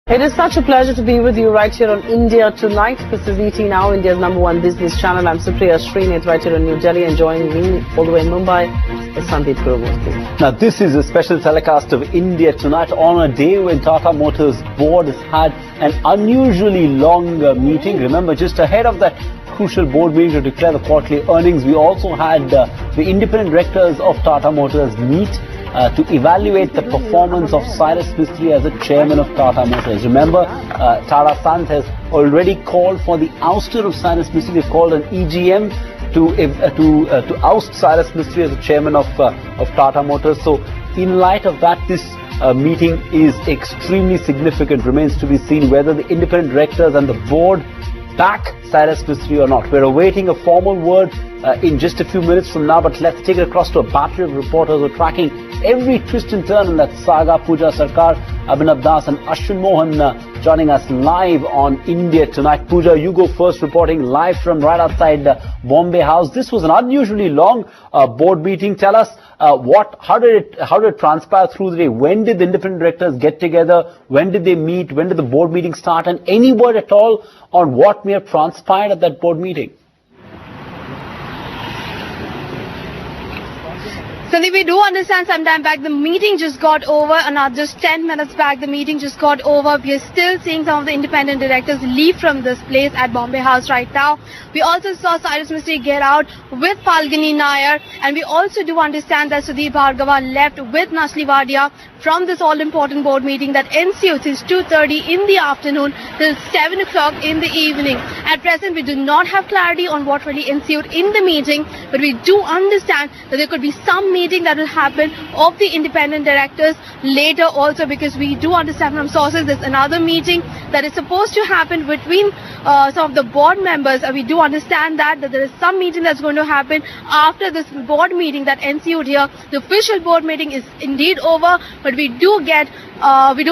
It is such a pleasure to be with you right here on India Tonight. This is ET Now, India's #1 business channel. I'm Supriya Srinath right here in New Delhi, and joining me all the way in Mumbai is Sandeep Gurumurthy. Now, this is a special telecast of India Tonight on a day when Tata Motors board has had an unusually long meeting. Remember, just ahead of that crucial board meeting to declare the quarterly earnings, we also had the independent directors of Tata Motors meet to evaluate the performance of Cyrus Mistry as a chairman of Tata Motors. Remember, Tata Sons has already called for the ouster of Cyrus Mistry. They've called an EGM to oust Cyrus Mistry as the chairman of Tata Motors. So, in light of that, this meeting is extremely significant. Remains to be seen whether the independent directors and the board back Cyrus Mistry or not. We're awaiting a formal word in just a few minutes from now, but let's take it across to a battery of reporters who are tracking every twist and turn in that saga. Pooja Sarkar, Abhinav Das and Ashwin Mohan joining us live on India Tonight. Pooja, you go first, reporting live from right outside Bombay House. This was an unusually long board meeting. Tell us how did it transpire through the day? When did the independent directors get together? When did they meet? When did the board meeting start? And any word at all on what may have transpired at that board meeting? Sandeep, we do understand sometime back the meeting just got over, and just 10 minutes back the meeting just got over. We are still seeing some of the independent directors leave from this place at Bombay House right now. We also saw Cyrus Mistry get out with Falguni Nair, and we also do understand that Sudhir Bhargava left with Nasli Wadia from this all-important board meeting that ensued since 2:30 in the afternoon till 7 o'clock in the evening. At present, we do not have clarity on what really ensued in the meeting, but we do understand that there could be some meeting that will happen of the independent directors later also, because we do understand from sources there's another meeting that is supposed to happen between some of the board members. We do understand that there is some meeting that's going to happen after this board meeting that ensued here. The official board meeting is indeed over, but we do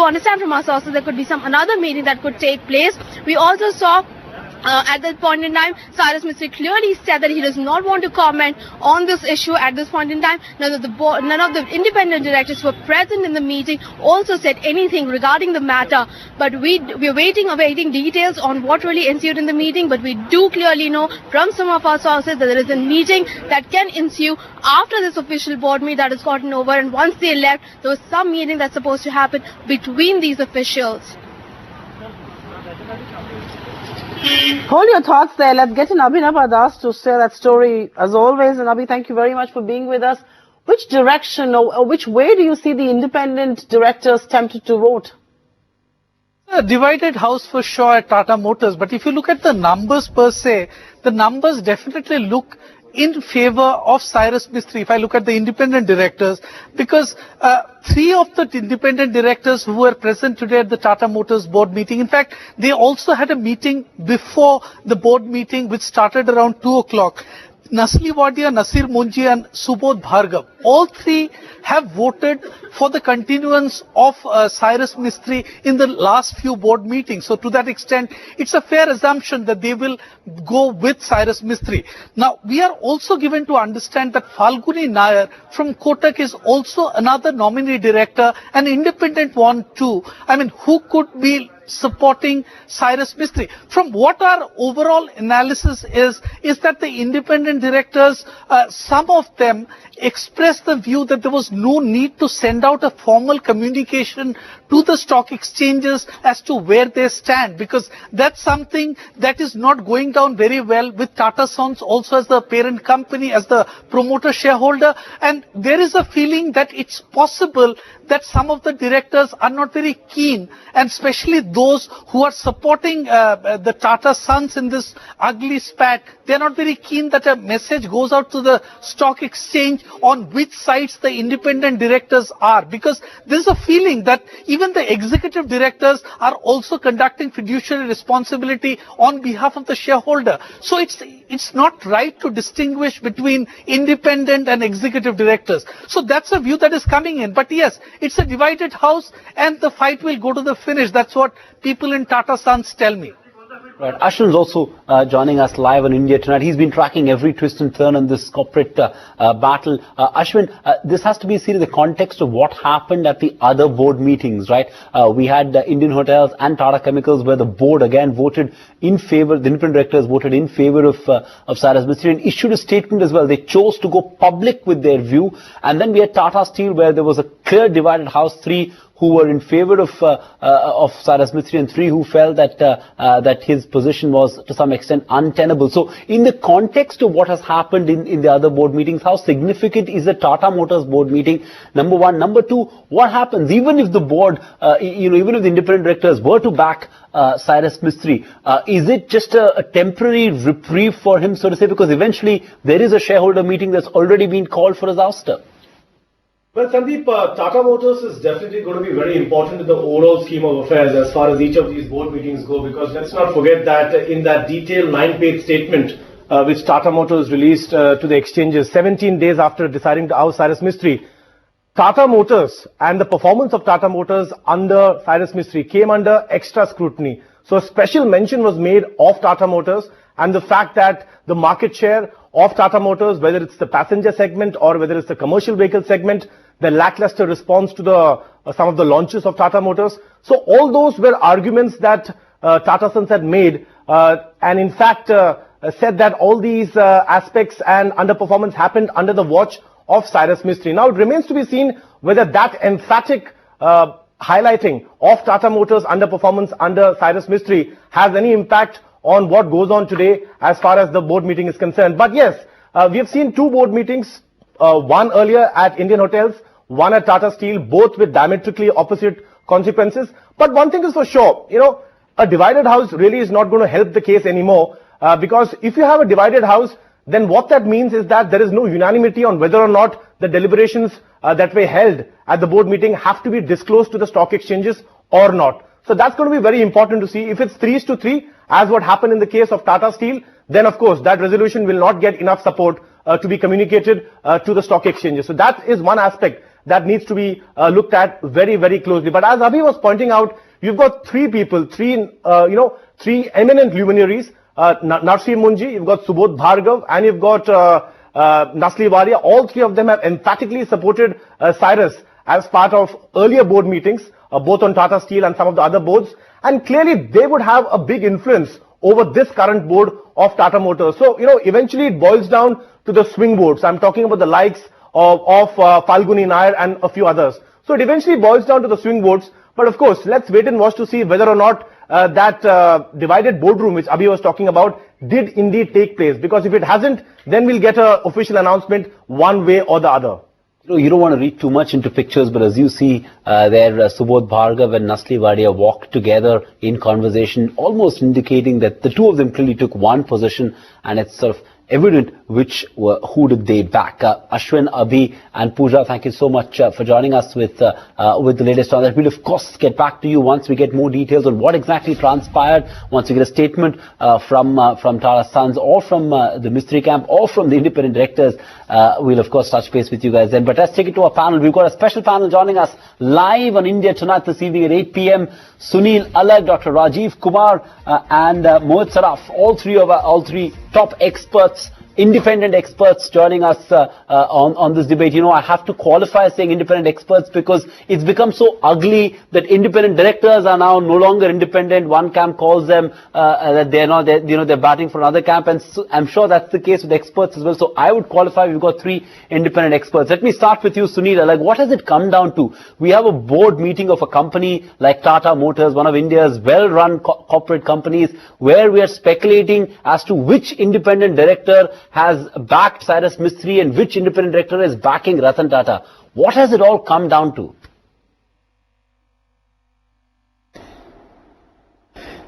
understand from our sources there could be another meeting that could take place. We also saw at that point in time, Cyrus Mistry clearly said that he does not want to comment on this issue at this point in time. None of the independent directors who were present in the meeting also said anything regarding the matter. But we're awaiting details on what really ensued in the meeting. But we do clearly know from some of our sources that there is a meeting that can ensue after this official board meeting that has gotten over. And once they left, there was some meeting that's supposed to happen between these officials. Hold your thoughts there. Let's get in Abhinav Das to share that story as always. And Abhi, thank you very much for being with us. Which direction or which way do you see the independent directors tempted to vote? A divided house for sure at Tata Motors. But if you look at the numbers per se, the numbers definitely look in favor of Cyrus Mistry, if I look at the independent directors, because 3 of the independent directors who were present today at the Tata Motors board meeting, in fact, they also had a meeting before the board meeting which started around 2 o'clock. Nasli Wadia, Nasir Munji and Subodh Bhargav, all 3 have voted for the continuance of Cyrus Mistry in the last few board meetings. So to that extent, it's a fair assumption that they will go with Cyrus Mistry. Now, we are also given to understand that Falguni Nair from Kotak is also another nominee director, an independent one too. I mean, who could be supporting Cyrus Mistry? From what our overall analysis is that the independent directors, some of them expressed the view that there was no need to send out a formal communication to the stock exchanges as to where they stand, because that's something that is not going down very well with Tata Sons also as the parent company, as the promoter shareholder. And there is a feeling that it's possible that some of the directors are not very keen, and especially those who are supporting the Tata Sons in this ugly spat, they're not very keen that a message goes out to the stock exchange on which sides the independent directors are, because there's a feeling that even the executive directors are also conducting fiduciary responsibility on behalf of the shareholder. So it's not right to distinguish between independent and executive directors. So that's a view that is coming in. But yes, it's a divided house and the fight will go to the finish. That's what people in Tata Sons tell me. Right. Ashwin's also joining us live on India Tonight. He's been tracking every twist and turn in this corporate battle. Ashwin, this has to be seen in the context of what happened at the other board meetings, right? We had Indian Hotels and Tata Chemicals, where the board again voted in favor, the independent directors voted in favor of CYRUS Mistry and issued a statement as well. They chose to go public with their view. And then we had Tata Steel, where there was a clear divided house, 3 who were in favor of CYRUS Mistry and 3 who felt that his position was to some extent untenable. So in the context of what has happened in the other board meetings, how significant is the Tata Motors board meeting? Number one. Number two, what happens even if the board, even if the independent directors were to back CYRUS Mistry, is it just a temporary reprieve for him, so to say, because eventually there is a shareholder meeting that's already been called for his ouster? Well, Sandeep, Tata Motors is definitely going to be very important in the overall scheme of affairs as far as each of these board meetings go, because let's not forget that in that detailed 9-page statement which Tata Motors released to the exchanges 17 days after deciding to oust CYRUS Mistry, Tata Motors and the performance of Tata Motors under CYRUS Mistry came under extra scrutiny. So a special mention was made of Tata Motors and the fact that the market share of Tata Motors, whether it's the passenger segment or whether it's the commercial vehicle segment, the lackluster response to the some of the launches of Tata Motors. So all those were arguments that Tata Sons had made and in fact said that all these aspects and underperformance happened under the watch of CYRUS Mistry. Now it remains to be seen whether that emphatic highlighting of Tata Motors underperformance under CYRUS Mistry has any impact on what goes on today as far as the board meeting is concerned. But yes, we have seen 2 board meetings, one earlier at Indian Hotels, one at Tata Steel, both with diametrically opposite consequences. But one thing is for sure, a divided house really is not going to help the case anymore because if you have a divided house, then what that means is that there is no unanimity on whether or not the deliberations that were held at the board meeting have to be disclosed to the stock exchanges or not. So that's going to be very important to see. If it's 3-3, as what happened in the case of Tata Steel, then of course that resolution will not get enough support to be communicated to the stock exchanges. So that is one aspect that needs to be looked at very, very closely. But as Abhi was pointing out, you've got 3 people, 3 eminent luminaries, Narsi Munji, you've got Subodh Bhargav, and you've got Nasli Waria. All 3 of them have emphatically supported CYRUS as part of earlier board meetings, both on Tata Steel and some of the other boards. And clearly they would have a big influence over this current board of Tata Motors. So, eventually it boils down to the swing boards. I'm talking about the likes of Falguni Nair and a few others. So it eventually boils down to the swing boards. But of course, let's wait and watch to see whether or not that divided boardroom which Abhi was talking about did indeed take place. Because if it hasn't, then we'll get an official announcement one way or the other. You don't want to read too much into pictures, but as you see there, Subodh Bhargav and Nasli Wadia walked together in conversation, almost indicating that the 2 of them clearly took one position, and it's sort of evident who did they back. Ashwin, Abhi and Pooja, thank you so much for joining us with the latest on that. We'll of course get back to you once we get more details on what exactly transpired, once we get a statement from Tata Sons or from the Mistry camp or from the independent directors. We'll of course touch base with you guys then. But let's take it to our panel. We've got a special panel joining us live on India Tonight this evening at 8 p.m. Sunil Alag, Dr. Rajiv, Kumar and Mohit Saraf, all three top experts, independent experts joining us on this debate. I have to qualify saying independent experts because it's become so ugly that independent directors are now no longer independent. One camp calls them that they're not, they're batting for another camp, and so I'm sure that's the case with experts as well. So I would qualify. We've got 3 independent experts. Let me start with you, Sunil. Like, what has it come down to? We have a board meeting of a company like Tata Motors, one of India's well-run corporate companies, where we are speculating as to which independent director has backed CYRUS Mistry and which independent director is backing Ratan Tata. What has it all come down to?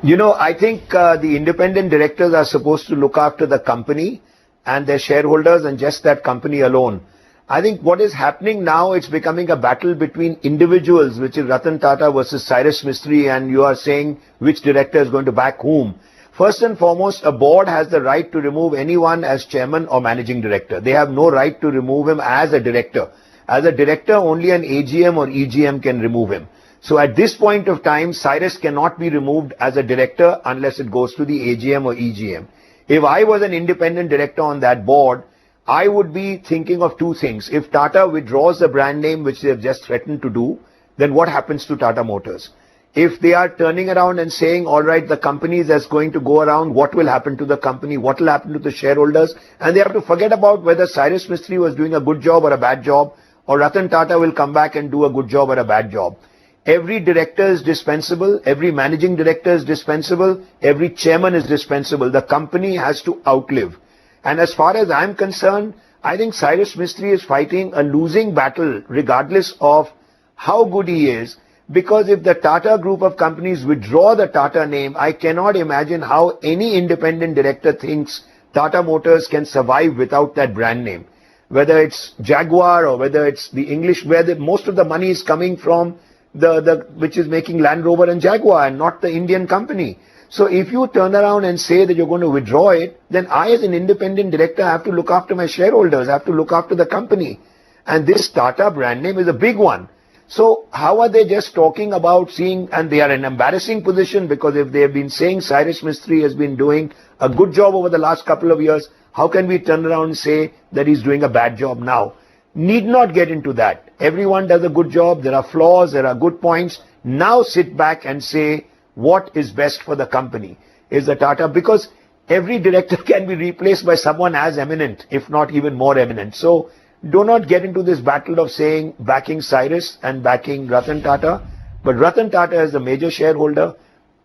I think the independent directors are supposed to look after the company and their shareholders and just that company alone. I think what is happening now, it's becoming a battle between individuals, which is Ratan Tata versus CYRUS Mistry, and you are saying which director is going to back whom. First and foremost, a board has the right to remove anyone as chairman or managing director. They have no right to remove him as a director. As a director, only an AGM or EGM can remove him. So at this point of time, Cyrus cannot be removed as a director unless it goes to the AGM or EGM. If I was an independent director on that board, I would be thinking of two things. If Tata withdraws the brand name, which they have just threatened to do, then what happens to Tata Motors? If they are turning around and saying, all right, the company that's going to go around, what will happen to the company? What will happen to the shareholders? And they have to forget about whether Cyrus Mistry was doing a good job or a bad job, or Ratan Tata will come back and do a good job or a bad job. Every director is dispensable. Every managing director is dispensable. Every chairman is dispensable. The company has to outlive. And as far as I'm concerned, I think Cyrus Mistry is fighting a losing battle regardless of how good he is. Because if the Tata group of companies withdraw the Tata name, I cannot imagine how any independent director thinks Tata Motors can survive without that brand name. Whether it's Jaguar or whether it's the English, where most of the money is coming from, which is making Land Rover and Jaguar and not the Indian company. So if you turn around and say that you're going to withdraw it, then I as an independent director have to look after my shareholders, I have to look after the company. And this Tata brand name is a big one. So how are they just talking about seeing, and they are in an embarrassing position, because if they have been saying Cyrus Mistry has been doing a good job over the last couple of years, how can we turn around and say that he's doing a bad job now? Need not get into that. Everyone does a good job. There are flaws. There are good points. Now sit back and say what is best for the company. Is the Tata, because every director can be replaced by someone as eminent, if not even more eminent. So do not get into this battle of saying backing Cyrus and backing Ratan Tata. But Ratan Tata is the major shareholder.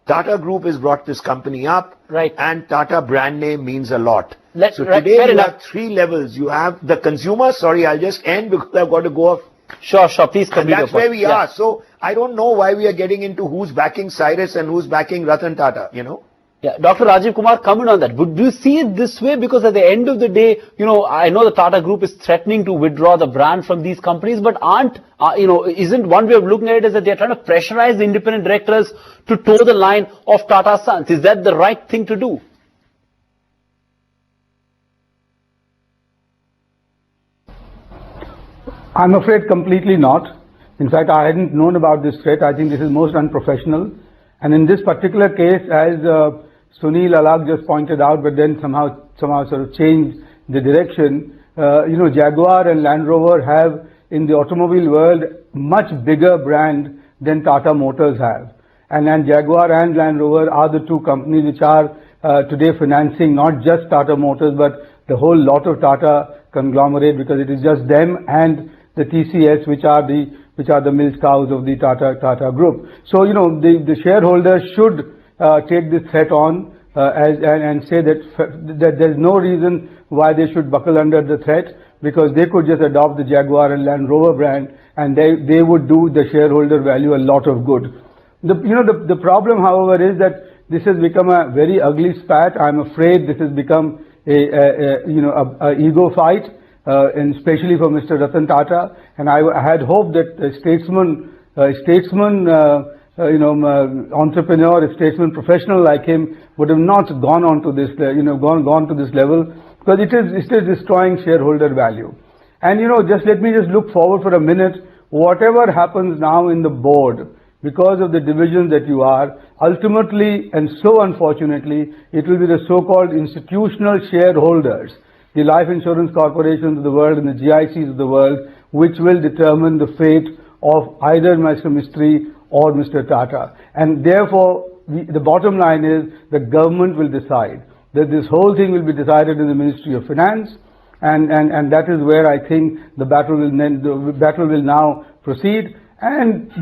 Tata Group has brought this company up. Right. And Tata brand name means a lot. So right, today you have three levels. You have the consumer. Sorry, I'll just end because I've got to go off. Sure, please complete. And that's where we are. So I don't know why we are getting into who's backing Cyrus and who's backing Ratan Tata, you know. Yeah, Dr. Rajiv Kumar, comment on that. Would you see it this way? Because at the end of the day, I know the Tata Group is threatening to withdraw the brand from these companies, but isn't one way of looking at it is that they're trying to pressurize the independent directors to toe the line of Tata Sons? Is that the right thing to do? I'm afraid completely not. In fact, I hadn't known about this threat. I think this is most unprofessional. And in this particular case, as Sunil Alag just pointed out, but then somehow sort of changed the direction, Jaguar and Land Rover have in the automobile world much bigger brand than Tata Motors have. And Jaguar and Land Rover are the two companies which are today financing not just Tata Motors, but the whole lot of Tata conglomerate, because it is just them and the TCS which are the milk cows of the Tata Group. So the shareholders should take this threat on and say that there's no reason why they should buckle under the threat, because they could just adopt the Jaguar and Land Rover brand and they would do the shareholder value a lot of good. The problem, however, is that this has become a very ugly spat. I'm afraid this has become a ego fight, and especially for Mr. Ratan Tata. And I had hoped that a statesman, entrepreneur, a statesman professional like him would have not gone on to this, gone to this level, because it is destroying shareholder value. And let me look forward for a minute. Whatever happens now in the board, because of the divisions that you are, ultimately and so unfortunately, it will be the so-called institutional shareholders, the life insurance corporations of the world and the GICs of the world, which will determine the fate of either Mr. Mistry or Mr. Tata. And therefore, the bottom line is the government will decide. That this whole thing will be decided in the Ministry of Finance, and that is where I think the battle will now proceed. And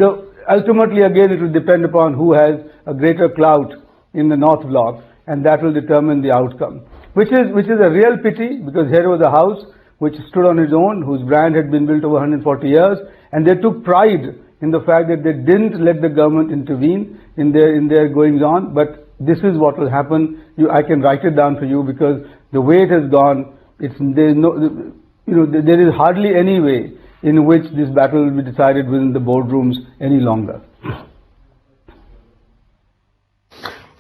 ultimately, again, it will depend upon who has a greater clout in the North Block, and that will determine the outcome. Which is a real pity, because here was a house which stood on its own, whose brand had been built over 140 years, and they took pride in the fact that they didn't let the government intervene in their goings on. But this is what will happen. I can write it down for you, because the way it has gone, there is hardly any way in which this battle will be decided within the boardrooms any longer.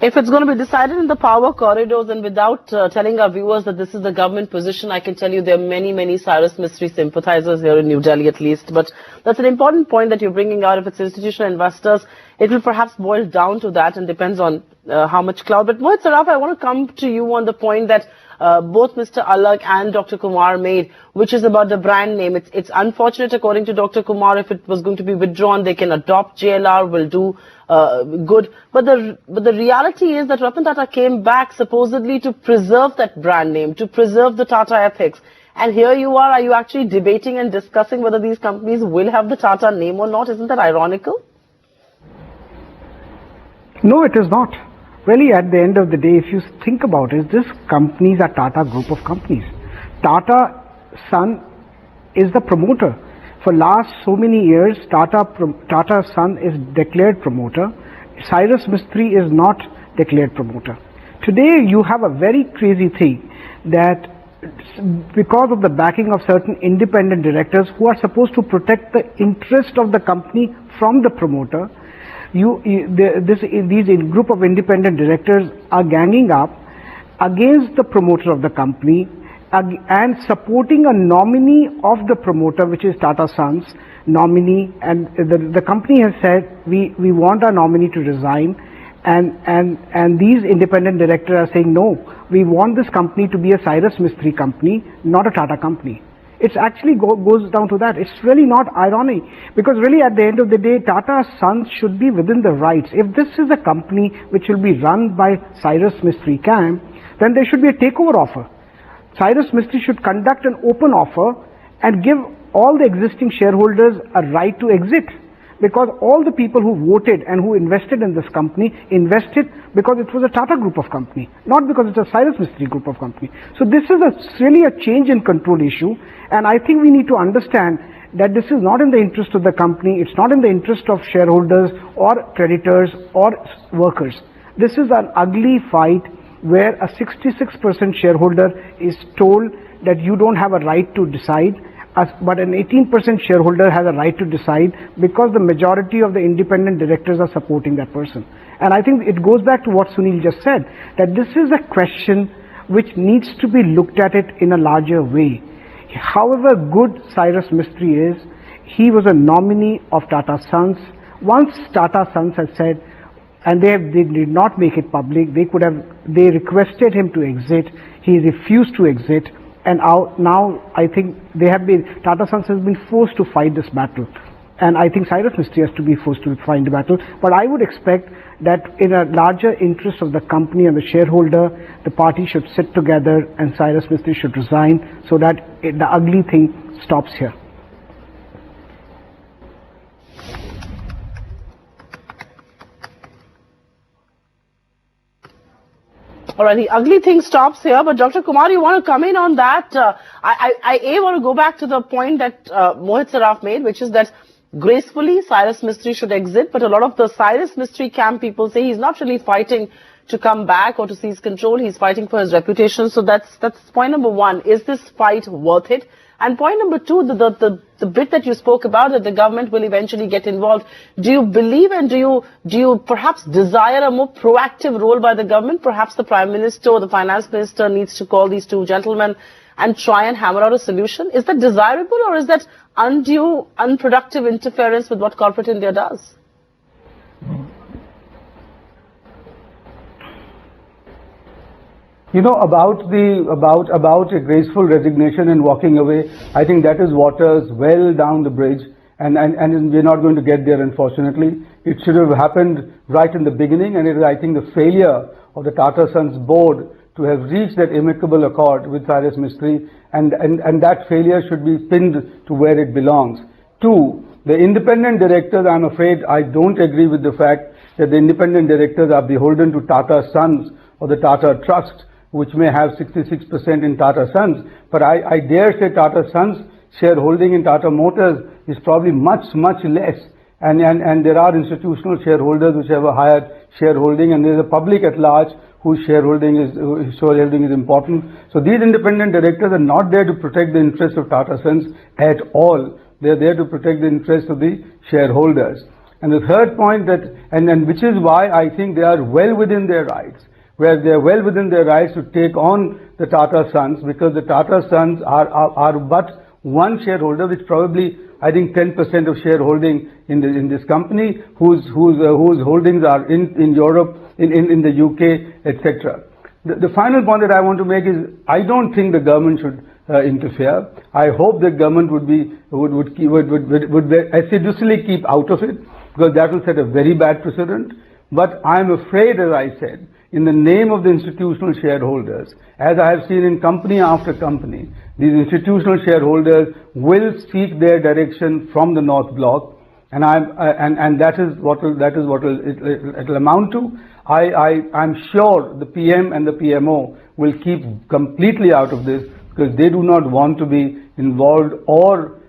If it's going to be decided in the power corridors and without telling our viewers that this is the government position, I can tell you there are many, many Cyrus Mistry sympathizers here in New Delhi at least. But that's an important point that you're bringing out. If it's institutional investors, it will perhaps boil down to that and depends on how much cloud. But Mohit Saraf, I want to come to you on the point that both Mr. Alak and Dr. Kumar made, which is about the brand name. It's unfortunate, according to Dr. Kumar, if it was going to be withdrawn, they can adopt JLR, will do good. But the reality is that Ratan Tata came back supposedly to preserve that brand name, to preserve the Tata ethics. And here you are you actually debating and discussing whether these companies will have the Tata name or not? Isn't that ironical? No, it is not. Really, at the end of the day, if you think about it, these companies are Tata group of companies. Tata Son is the promoter. For last so many years, Tata Son is declared promoter. Cyrus Mistry is not declared promoter. Today, you have a very crazy thing that because of the backing of certain independent directors who are supposed to protect the interest of the company from the promoter, these group of independent directors are ganging up against the promoter of the company and supporting a nominee of the promoter, which is Tata Sons nominee, and the company has said we want our nominee to resign, and these independent directors are saying no, we want this company to be a Cyrus Mistry company, not a Tata company. It actually goes down to that. It's really not irony, because really at the end of the day, Tata Sons should be within the rights. If this is a company which will be run by Cyrus Mistry camp, then there should be a takeover offer. Cyrus Mistry should conduct an open offer and give all the existing shareholders a right to exit, because all the people who voted and who invested in this company invested because it was a Tata group of company, not because it's a Cyrus Mistry group of company. So this is really a change in control issue, and I think we need to understand that this is not in the interest of the company, it's not in the interest of shareholders or creditors or workers. This is an ugly fight where a 66% shareholder is told that you don't have a right to decide, but an 18% shareholder has a right to decide because the majority of the independent directors are supporting that person. And I think it goes back to what Sunil just said, that this is a question which needs to be looked at it in a larger way. However good Cyrus Mistry is, he was a nominee of Tata Sons. Once Tata Sons has said, and they did not make it public, they requested him to exit, he refused to exit, and now I think Tata Sons has been forced to fight this battle. And I think Cyrus Mistry has to be forced to fight the battle. But I would expect that in a larger interest of the company and the shareholder, the party should sit together and Cyrus Mistry should resign so that the ugly thing stops here. All right, the ugly thing stops here, but Dr. Kumar, you want to come in on that? I want to go back to the point that Mohit Saraf made, which is that gracefully Cyrus Mistry should exit, but a lot of the Cyrus Mistry camp people say he's not really fighting to come back or to seize control, he's fighting for his reputation. So that's point number one. Is this fight worth it? And point number two, the bit that you spoke about, that the government will eventually get involved. Do you believe and do you perhaps desire a more proactive role by the government? Perhaps the Prime Minister or the Finance Minister needs to call these two gentlemen and try and hammer out a solution. Is that desirable, or is that undue, unproductive interference with what corporate India does? You know, about a graceful resignation and walking away, I think that is waters well down the bridge, and we're not going to get there, unfortunately. It should have happened right in the beginning, and it is, I think, the failure of the Tata Sons board to have reached that amicable accord with Cyrus Mistry, and that failure should be pinned to where it belongs. Two, the independent directors, I'm afraid I don't agree with the fact that the independent directors are beholden to Tata Sons or the Tata Trust, which may have 66% in Tata Sons, but I dare say Tata Sons shareholding in Tata Motors is probably much less, and there are institutional shareholders which have a higher shareholding, and there is a public at large whose shareholding is important. So these independent directors are not there to protect the interests of Tata Sons at all. They are there to protect the interests of the shareholders. And the third point and which is why I think they are well within their rights, where they are well within their rights to take on the Tata Sons, because the Tata Sons are but one shareholder, which probably I think 10% of shareholding in this company, whose holdings are in Europe, in the UK, etc. The final point that I want to make is I don't think the government should interfere. I hope the government would assiduously keep out of it, because that will set a very bad precedent. But I am afraid, as I said, in the name of the institutional shareholders, as I have seen in company after company, these institutional shareholders will seek their direction from the North Block, and that is what it'll amount to. I'm sure the PM and the PMO will keep completely out of this, because they do not want to be involved or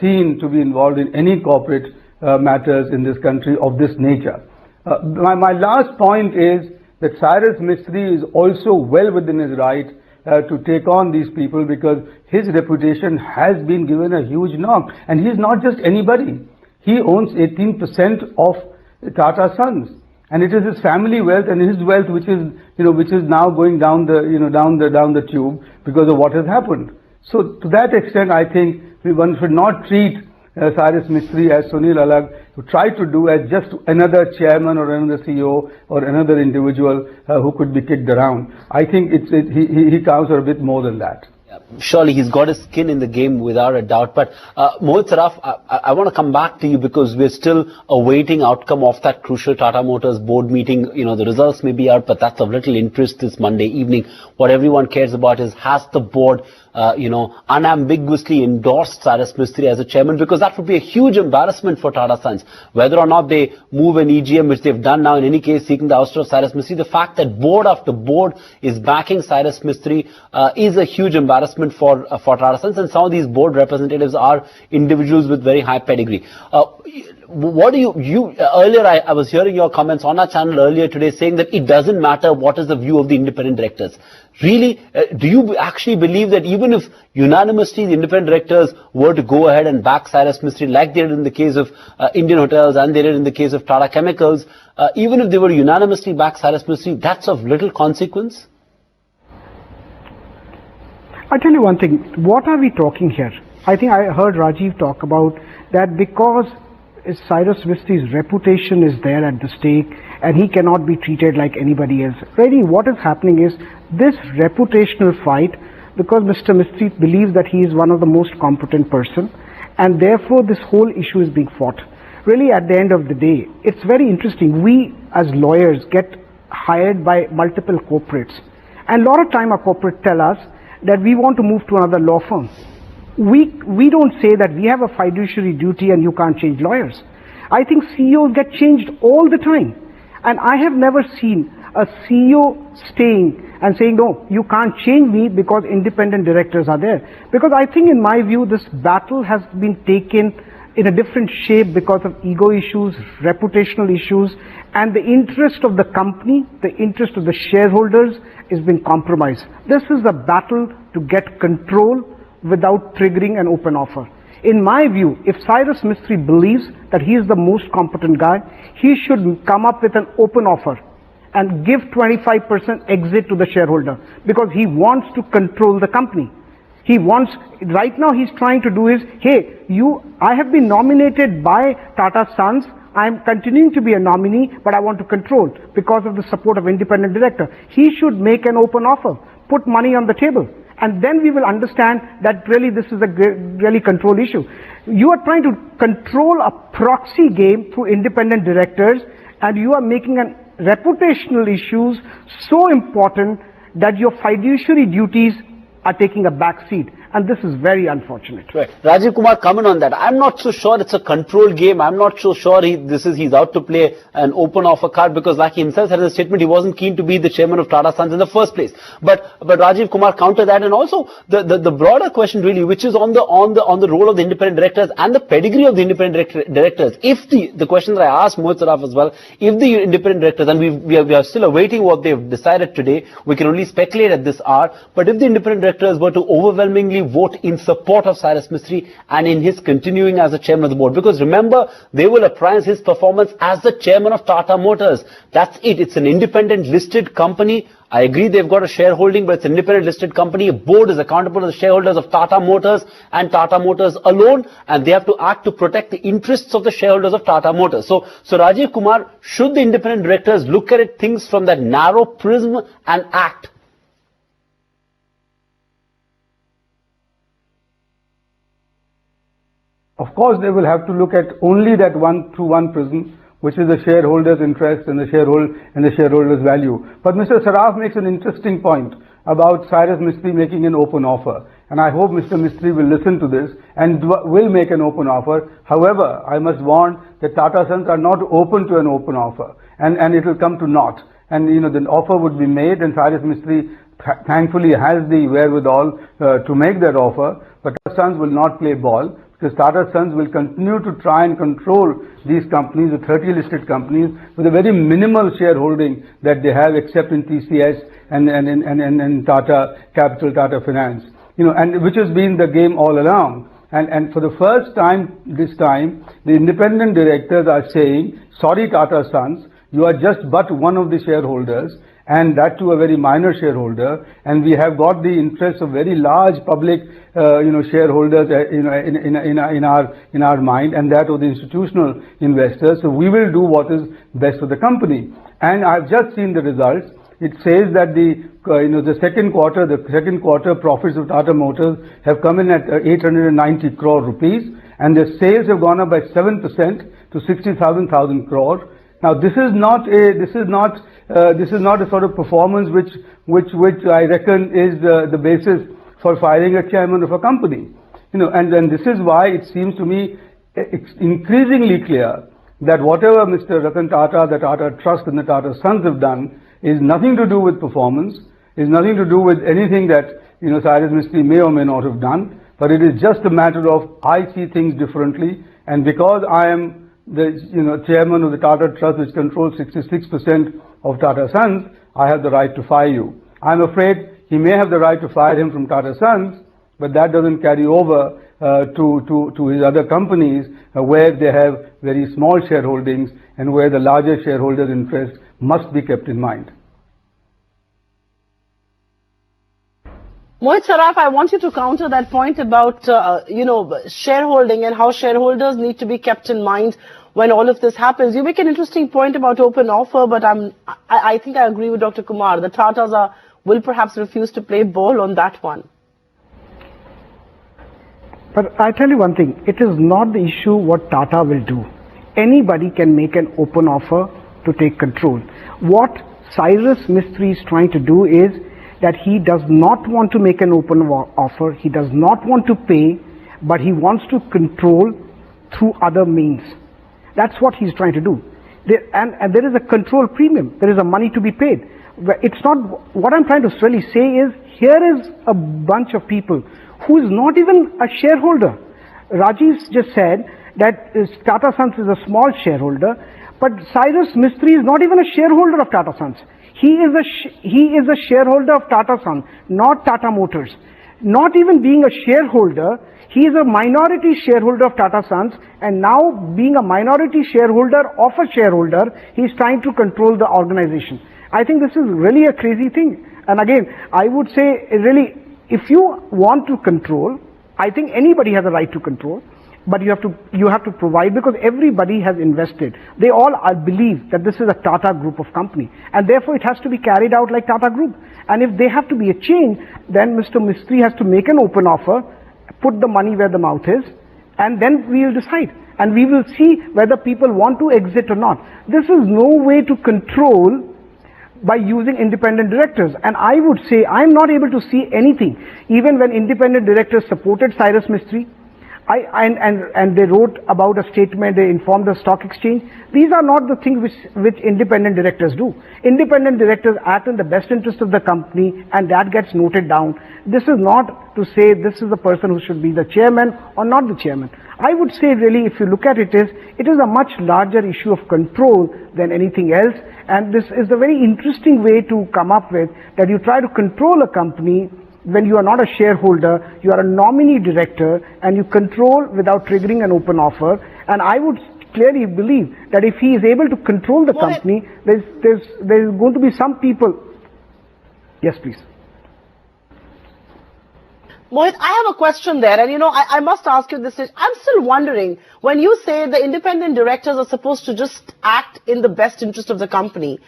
seen to be involved in any corporate matters in this country of this nature. My last point is that Cyrus Mistry is also well within his right to take on these people, because his reputation has been given a huge knock, and he's not just anybody. He owns 18% of Tata Sons, and it is his family wealth and his wealth which is now going down the tube because of what has happened. So to that extent, I think one should not treat Cyrus Mistry as Sunil Alagh to try to do as just another chairman or another CEO or another individual who could be kicked around. I think he counts for a bit more than that. Surely he's got his skin in the game without a doubt. But Mohit Saraf, I want to come back to you, because we're still awaiting outcome of that crucial Tata Motors board meeting. The results may be out, but that's of little interest this Monday evening. What everyone cares about is, has the board unambiguously endorsed Cyrus Mistry as a chairman, because that would be a huge embarrassment for Tata Sons. Whether or not they move an EGM, which they've done now in any case, seeking the ouster of Cyrus Mistry, the fact that board after board is backing Cyrus Mistry is a huge embarrassment for Tata Sons, and some of these board representatives are individuals with very high pedigree. What do you earlier I was hearing your comments on our channel earlier today saying that it doesn't matter what is the view of the independent directors. Really, do you actually believe that even if unanimously the independent directors were to go ahead and back Cyrus Mistry, like they did in the case of Indian Hotels and they did in the case of Tata Chemicals, even if they were unanimously back Cyrus Mistry, that's of little consequence? I'll tell you one thing. What are we talking here? I think I heard Rajiv talk about that because Cyrus Mistry's reputation is there at the stake and he cannot be treated like anybody else. Really, what is happening is this reputational fight, because Mr. Mistry believes that he is one of the most competent person, and therefore this whole issue is being fought. Really, at the end of the day, it's very interesting. We as lawyers get hired by multiple corporates, and a lot of time our corporate tell us that we want to move to another law firm. We don't say that we have a fiduciary duty and you can't change lawyers. I think CEOs get changed all the time, and I have never seen a CEO staying and saying, no, you can't change me because independent directors are there. Because I think, in my view, this battle has been taken in a different shape because of ego issues, reputational issues, and the interest of the company, the interest of the shareholders is being compromised. This is a battle to get control without triggering an open offer. In my view, if Cyrus Mistry believes that he is the most competent guy, he should come up with an open offer and give 25% exit to the shareholder, because he wants to control the company. He wants, right now he's trying to do is, hey, I have been nominated by Tata Sons, I'm continuing to be a nominee, but I want to control because of the support of independent director. He should make an open offer, put money on the table, and then we will understand that really this is a really control issue. You are trying to control a proxy game through independent directors, and you are making an reputational issues so important that your fiduciary duties are taking a back seat, and this is very unfortunate. Right. Rajiv Kumar, comment on that. I'm not so sure it's a control game. I'm not so sure he's out to play an open offer card, because like he himself said in his statement, he wasn't keen to be the chairman of Tata Sons in the first place. But Rajiv Kumar counter that, and also the broader question really, which is on the role of the independent directors and the pedigree of the independent directors. If the question that I asked Mohit Saraf as well, if the independent directors, and we are still awaiting what they've decided today, we can only speculate at this hour, but if the independent directors were to overwhelmingly vote in support of Cyrus Mistry and in his continuing as the chairman of the board. Because remember, they will appraise his performance as the chairman of Tata Motors. That's it. It's an independent listed company. I agree they've got a shareholding, but it's an independent listed company. A board is accountable to the shareholders of Tata Motors and Tata Motors alone, and they have to act to protect the interests of the shareholders of Tata Motors. So Rajiv Kumar, should the independent directors look at it, things from that narrow prism and act? Of course, they will have to look at only that through one prism, which is the shareholders' interest and the shareholders' value. But Mr. Saraf makes an interesting point about Cyrus Mistry making an open offer. And I hope Mr. Mistry will listen to this and will make an open offer. However, I must warn that Tata Sons are not open to an open offer. And it will come to naught. And, the offer would be made, and Cyrus Mistry thankfully has the wherewithal to make that offer. But Tata Sons will not play ball, because Tata Sons will continue to try and control these companies, the 30 listed companies, with a very minimal shareholding that they have, except in TCS and Tata Capital, Tata Finance, and which has been the game all along. And for the first time this time, the independent directors are saying, sorry Tata Sons, you are just but one of the shareholders, and that to a very minor shareholder, and we have got the interests of very large public shareholders in our mind, and that of the institutional investors. So we will do what is best for the company. And I've just seen the results. It says that the second quarter profits of Tata Motors have come in at 890 crore rupees, and their sales have gone up by 7% to 67,000 crore. Now this is not a sort of performance which I reckon is the basis for firing a chairman of a company. And then this is why it seems to me increasingly clear that whatever Mr. Ratan Tata, the Tata Trust and the Tata Sons have done is nothing to do with performance, is nothing to do with anything that Cyrus Mistry may or may not have done, but it is just a matter of I see things differently, and because I am the chairman of the Tata Trust, which controls 66% of Tata Sons, I have the right to fire you. I'm afraid he may have the right to fire him from Tata Sons, but that doesn't carry over to his other companies where they have very small shareholdings and where the larger shareholders' interest must be kept in mind. Mohit Saraf, I want you to counter that point about, shareholding and how shareholders need to be kept in mind when all of this happens. You make an interesting point about open offer, but I think I agree with Dr. Kumar. The Tatas will perhaps refuse to play ball on that one. But I tell you one thing, it is not the issue what Tata will do. Anybody can make an open offer to take control. What Cyrus Mistry is trying to do is that he does not want to make an open offer, he does not want to pay, but he wants to control through other means. That's what he's trying to do. And there is a control premium, there is a money to be paid. It's not, what I'm trying to really say is, here is a bunch of people who is not even a shareholder. Rajiv just said that Tata Sons is a small shareholder, but Cyrus Mistry is not even a shareholder of Tata Sons. He is a shareholder of Tata Sons, not Tata Motors. Not even being a shareholder, he is a minority shareholder of Tata Sons, and now being a minority shareholder of a shareholder, he is trying to control the organization. I think this is really a crazy thing. And again, I would say really, if you want to control, I think anybody has a right to control. But you have to provide, because everybody has invested. They all believe that this is a Tata Group of company, and therefore it has to be carried out like Tata Group. And if they have to be a change, then Mr. Mistry has to make an open offer, put the money where the mouth is, and then we will decide. And we will see whether people want to exit or not. This is no way to control by using independent directors. And I would say, I'm not able to see anything. Even when independent directors supported Cyrus Mistry, and they wrote about a statement, they informed the stock exchange. These are not the things which independent directors do. Independent directors act in the best interest of the company, and that gets noted down. This is not to say this is the person who should be the chairman or not the chairman. I would say really, if you look at it is a much larger issue of control than anything else, and this is a very interesting way to come up with, that you try to control a company when you are not a shareholder, you are a nominee director and you control without triggering an open offer. And I would clearly believe that if he is able to control the company, there's going to be some people. Yes, please. Mohit, I have a question there, and I must ask you this. I'm still wondering, when you say the independent directors are supposed to just act in the best interest of the company,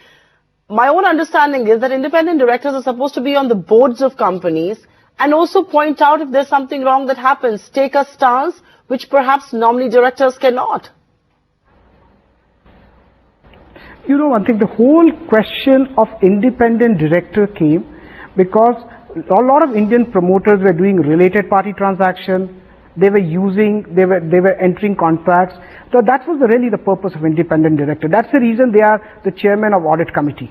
my own understanding is that independent directors are supposed to be on the boards of companies and also point out if there's something wrong that happens, take a stance which perhaps nominee directors cannot. One thing, the whole question of independent director came because a lot of Indian promoters were doing related party transactions. They were entering contracts. So that was really the purpose of independent director. That's the reason they are the chairman of audit committee.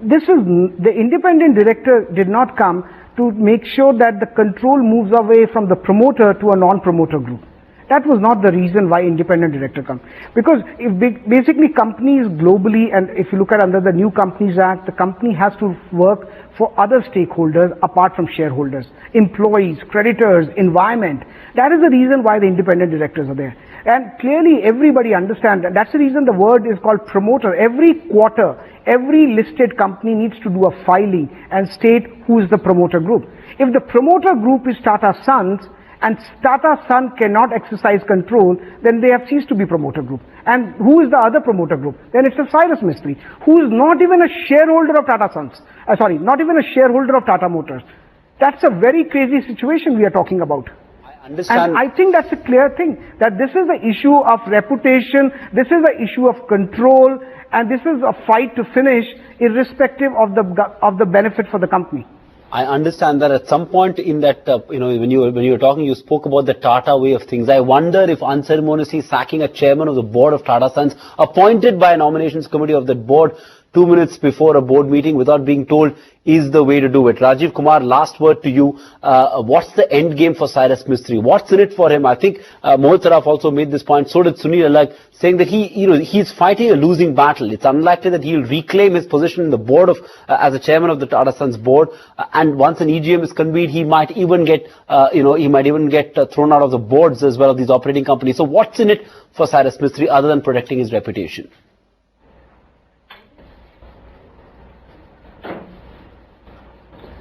The independent director did not come to make sure that the control moves away from the promoter to a non-promoter group. That was not the reason why independent director comes. Because if basically companies globally, and if you look at under the New Companies Act, the company has to work for other stakeholders apart from shareholders, employees, creditors, environment. That is the reason why the independent directors are there. And clearly everybody understands that. That's the reason the word is called promoter. Every quarter, every listed company needs to do a filing and state who is the promoter group. If the promoter group is Tata Sons, and Tata Sons cannot exercise control, then they have ceased to be promoter group. And who is the other promoter group? Then it's the CYRUS Mystery, who is not even a shareholder of Tata Sons. Not even a shareholder of Tata Motors. That's a very crazy situation we are talking about. I understand. And I think that's a clear thing, that this is the issue of reputation, this is the issue of control, and this is a fight to finish irrespective of the benefit for the company. I understand that at some point in that, when you were talking, you spoke about the Tata way of things. I wonder if unceremoniously sacking a chairman of the board of Tata Sons, appointed by a nominations committee of that board 2 minutes before a board meeting without being told, is the way to do it. Rajiv, Kumar, last word to you. What's the end game for CYRUS Mystery? What's in it for him? I think Mohit Saraf also made this point. So did Sunil Alag, saying that he's fighting a losing battle. It's unlikely that he'll reclaim his position in the board of as a chairman of the Tata Sons board. And once an EGM is convened, he might even get thrown out of the boards as well of these operating companies. So what's in it for CYRUS Mystery other than protecting his reputation?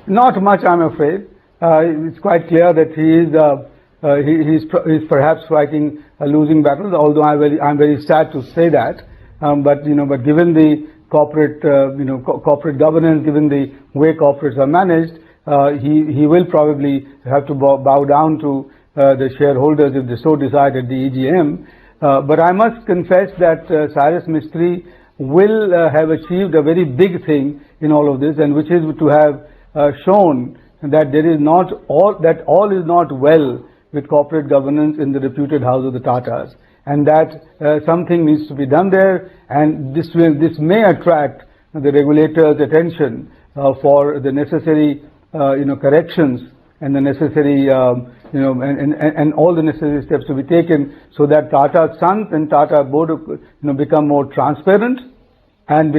Not much, I'm afraid. It's quite clear that he's perhaps fighting a losing battle. Although I'm very sad to say that. But given the corporate governance, given the way corporates are managed, he will probably have to bow down to the shareholders if they so decide at the EGM. But I must confess that CYRUS Mystery will have achieved a very big thing in all of this, and which is to have shown that all is not well with corporate governance in the reputed house of the Tatas, and that something needs to be done there, and this may attract the regulator's attention for the necessary corrections and the necessary and all the necessary steps to be taken, so that Tata Sons and Tata board become more transparent and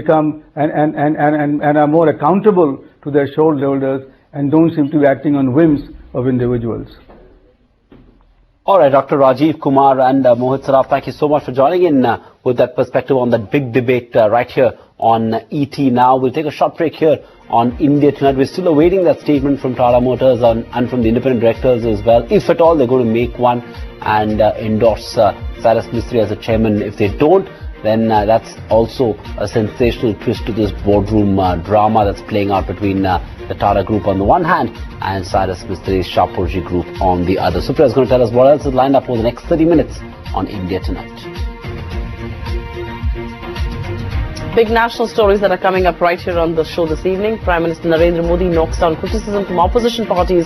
are more accountable to their shareholders and don't seem to be acting on whims of individuals. All right, Dr. Rajiv, Kumar and Mohit Saraf, thank you so much for joining in with that perspective on that big debate right here on ET Now. We'll take a short break here on India Tonight. We're still awaiting that statement from Tata Motors and from the independent directors as well, if at all they're going to make one and endorse CYRUS Mystery as a chairman. If they don't, then that's also a sensational twist to this boardroom drama that's playing out between the Tata Group on the one hand and CYRUS Mystery's Shapoorji Group on the other. Supriya is going to tell us what else is lined up over the next 30 minutes on India Tonight. Big national stories that are coming up right here on the show this evening. Prime Minister Narendra Modi knocks down criticism from opposition parties